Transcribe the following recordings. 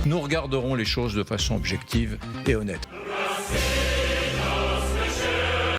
Nous regarderons les choses de façon objective et honnête.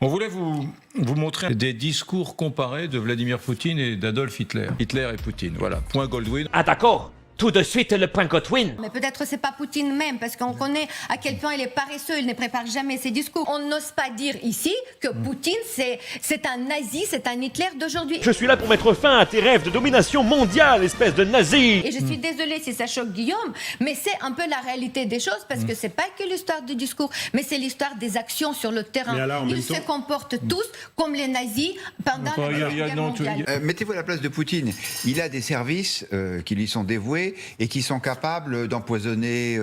On voulait vous montrer des discours comparés de Vladimir Poutine et d'Adolf Hitler. Hitler et Poutine, voilà. Point Goldwyn. Ah d'accord. Tout de suite le point Godwin. Mais peut-être c'est pas Poutine même, parce qu'on connaît à quel point il est paresseux, il ne prépare jamais ses discours. On n'ose pas dire ici que Poutine, c'est un nazi, c'est un Hitler d'aujourd'hui. Je suis là pour mettre fin à tes rêves de domination mondiale, espèce de nazi. Et je suis désolée si ça choque Guillaume, mais c'est un peu la réalité des choses, parce que c'est pas que l'histoire du discours, mais c'est l'histoire des actions sur le terrain. Ils se comportent tous comme les nazis pendant la Première Guerre mondiale. Mettez-vous à la place de Poutine. Il a des services qui lui sont dévoués et qui sont capables d'empoisonner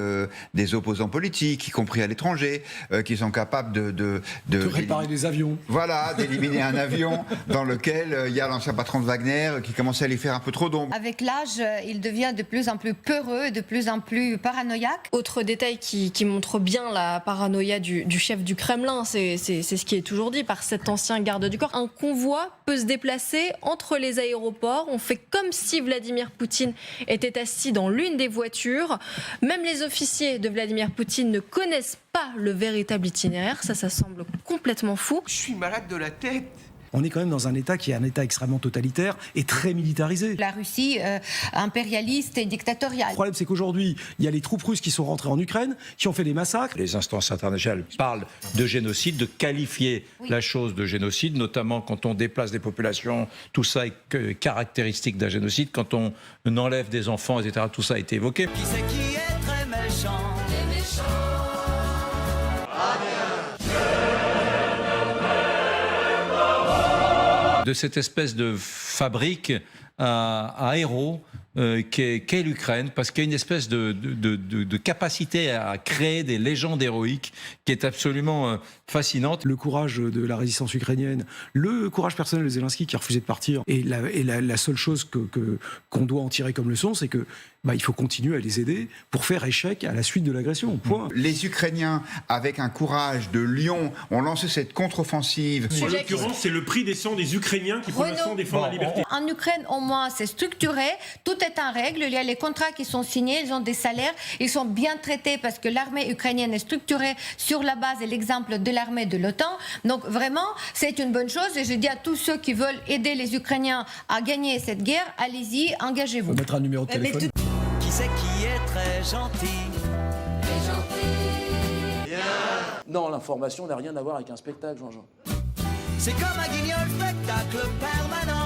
des opposants politiques, y compris à l'étranger, qui sont capables de réparer des avions. Voilà, d'éliminer un avion dans lequel il y a l'ancien patron de Wagner qui commençait à lui faire un peu trop d'ombre. Avec l'âge, il devient de plus en plus peureux, de plus en plus paranoïaque. Autre détail qui montre bien la paranoïa du chef du Kremlin, c'est ce qui est toujours dit par cet ancien garde du corps. Un convoi peut se déplacer entre les aéroports. On fait comme si Vladimir Poutine était assis dans l'une des voitures. Même les officiers de Vladimir Poutine ne connaissent pas le véritable itinéraire. Ça semble complètement fou. Je suis malade de la tête. On est quand même dans un État qui est un État extrêmement totalitaire et très militarisé. La Russie impérialiste et dictatoriale. Le problème, c'est qu'aujourd'hui, il y a les troupes russes qui sont rentrées en Ukraine, qui ont fait des massacres. Les instances internationales parlent de génocide, de qualifier la chose de génocide, notamment quand on déplace des populations, tout ça est caractéristique d'un génocide, quand on enlève des enfants, etc., tout ça a été évoqué. Qui c'est qui est très méchant? Les méchants. De cette espèce de fabrique à héros qu'est l'Ukraine, parce qu'il y a une espèce de capacité à créer des légendes héroïques qui est absolument fascinante. Le courage de la résistance ukrainienne, le courage personnel de Zelensky qui a refusé de partir, et la seule chose qu'on doit en tirer comme leçon, c'est que il faut continuer à les aider pour faire échec à la suite de l'agression. Point. Les Ukrainiens, avec un courage de lion, ont lancé cette contre-offensive. En l'occurrence, c'est le prix des sangs des Ukrainiens qui pour l'instant défendent la liberté. En Ukraine, au moins, c'est structuré, tout est en règle, il y a les contrats qui sont signés, ils ont des salaires, ils sont bien traités parce que l'armée ukrainienne est structurée sur la base et l'exemple de l'armée de l'OTAN. Donc vraiment, c'est une bonne chose et je dis à tous ceux qui veulent aider les Ukrainiens à gagner cette guerre, allez-y, engagez-vous. On mettra un numéro de téléphone. Qui c'est qui est très gentil? Très gentil. Bien. Non, l'information n'a rien à voir avec un spectacle, Jean-Jean. C'est comme un guignol spectacle permanent.